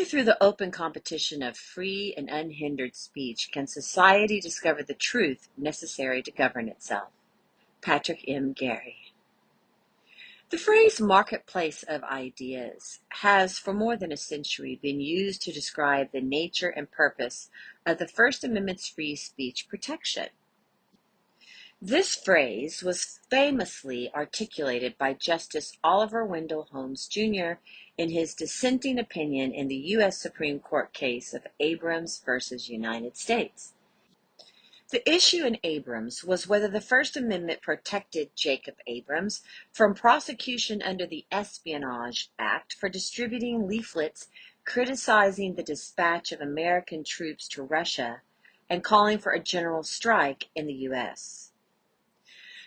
Only through the open competition of free and unhindered speech can society discover the truth necessary to govern itself. Patrick M. Garry. The phrase marketplace of ideas has for more than a century been used to describe the nature and purpose of the First Amendment's free speech protection. This phrase was famously articulated by Justice Oliver Wendell Holmes, Jr. in his dissenting opinion in the U.S. Supreme Court case of Abrams versus United States. The issue in Abrams was whether the First Amendment protected Jacob Abrams from prosecution under the Espionage Act for distributing leaflets criticizing the dispatch of American troops to Russia and calling for a general strike in the U.S.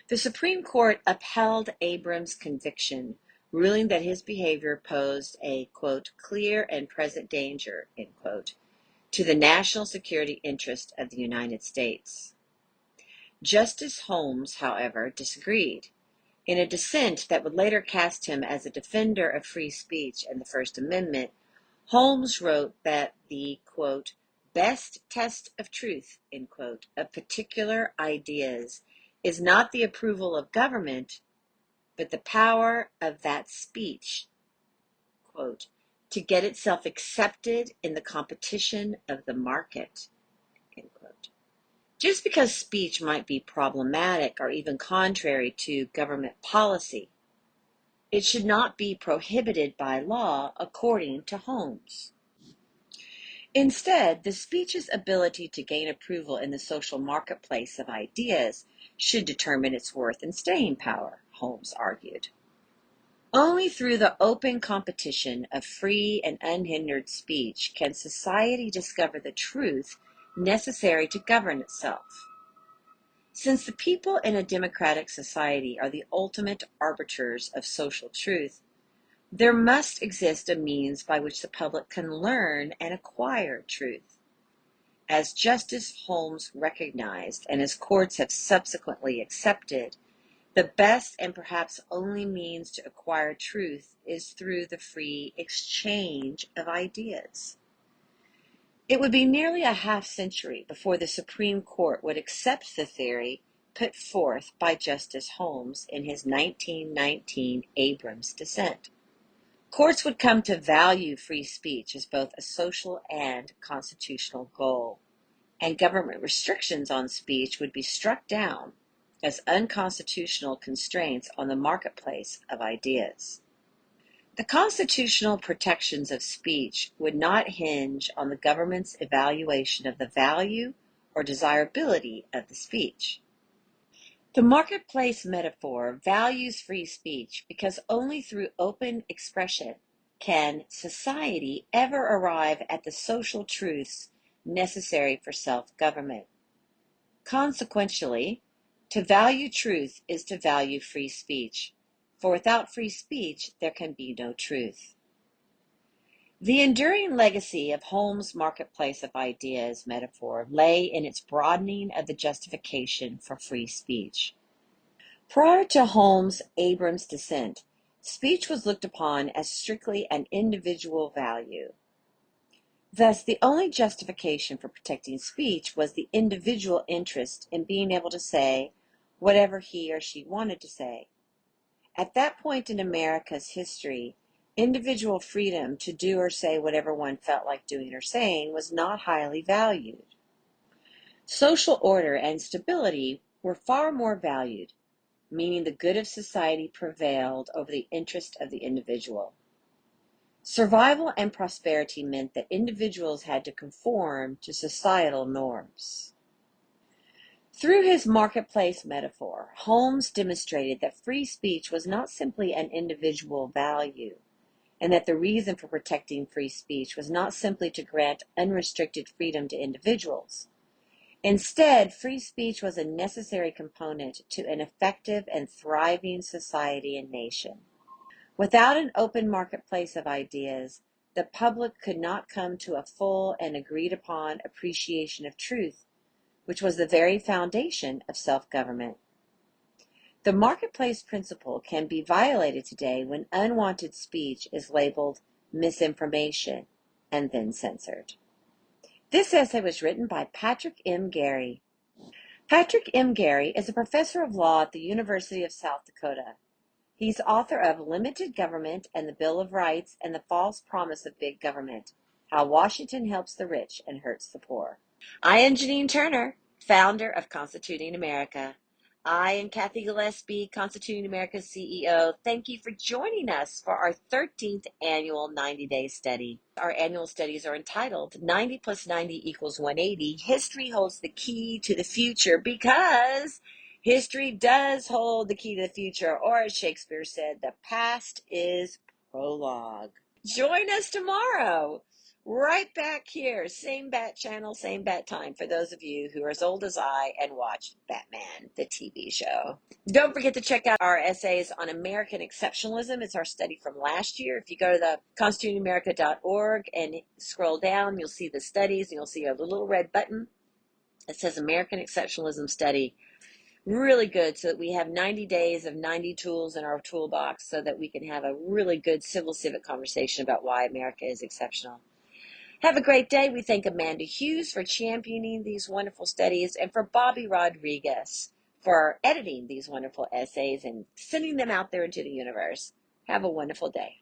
The Supreme Court upheld Abrams' conviction, ruling that his behavior posed a, quote, clear and present danger, end quote, to the national security interest of the United States. Justice Holmes, however, disagreed. In a dissent that would later cast him as a defender of free speech and the First Amendment, Holmes wrote that the, quote, best test of truth, end quote, of particular ideas is not the approval of government, but the power of that speech, quote, to get itself accepted in the competition of the market, end quote. Just because speech might be problematic or even contrary to government policy, it should not be prohibited by law, according to Holmes. Instead, the speech's ability to gain approval in the social marketplace of ideas should determine its worth and staying power, Holmes argued. Only through the open competition of free and unhindered speech can society discover the truth necessary to govern itself. Since the people in a democratic society are the ultimate arbiters of social truth, there must exist a means by which the public can learn and acquire truth. As Justice Holmes recognized, and as courts have subsequently accepted, the best and perhaps only means to acquire truth is through the free exchange of ideas. It would be nearly a half-century before the Supreme Court would accept the theory put forth by Justice Holmes in his 1919 Abrams dissent. Courts would come to value free speech as both a social and constitutional goal, and government restrictions on speech would be struck down as unconstitutional constraints on the marketplace of ideas. The constitutional protections of speech would not hinge on the government's evaluation of the value or desirability of the speech. The marketplace metaphor values free speech because only through open expression can society ever arrive at the social truths necessary for self-government. Consequentially, to value truth is to value free speech, for without free speech there can be no truth. The enduring legacy of Holmes' marketplace of ideas metaphor lay in its broadening of the justification for free speech. Prior to Holmes' Abrams dissent, speech was looked upon as strictly an individual value. Thus, the only justification for protecting speech was the individual interest in being able to say whatever he or she wanted to say. At that point in America's history, individual freedom to do or say whatever one felt like doing or saying was not highly valued. Social order and stability were far more valued, meaning the good of society prevailed over the interest of the individual. Survival and prosperity meant that individuals had to conform to societal norms. Through his marketplace metaphor, Holmes demonstrated that free speech was not simply an individual value, and that the reason for protecting free speech was not simply to grant unrestricted freedom to individuals. Instead, free speech was a necessary component to an effective and thriving society and nation. Without an open marketplace of ideas, the public could not come to a full and agreed-upon appreciation of truth, which was the very foundation of self-government. The marketplace principle can be violated today when unwanted speech is labeled misinformation, and then censored. This essay was written by Patrick M. Garry. Patrick M. Garry is a professor of law at the University of South Dakota. He's author of Limited Government and the Bill of Rights and the False Promise of Big Government: How Washington Helps the Rich and Hurts the Poor. I am Janine Turner, founder of Constituting America. I and Kathy Gillespie, Constituting America's CEO, thank you for joining us for our 13th annual 90-day study. Our annual studies are entitled 90 plus 90 equals 180. History holds the key to the future, because history does hold the key to the future, or as Shakespeare said, the past is prologue. Join us tomorrow, right back here, same bat channel, same bat time, for those of you who are as old as I and watched Batman, the TV show. Don't forget to check out our essays on American exceptionalism. It's our study from last year. If you go to the constitutingamerica.org and scroll down, you'll see the studies, and you'll see a little red button that says American Exceptionalism Study. Really good, so that we have 90 days of 90 tools in our toolbox, so that we can have a really good civil civic conversation about why America is exceptional. Have a great day. We thank Amanda Hughes for championing these wonderful studies, and for Bobby Rodriguez for editing these wonderful essays and sending them out there into the universe. Have a wonderful day.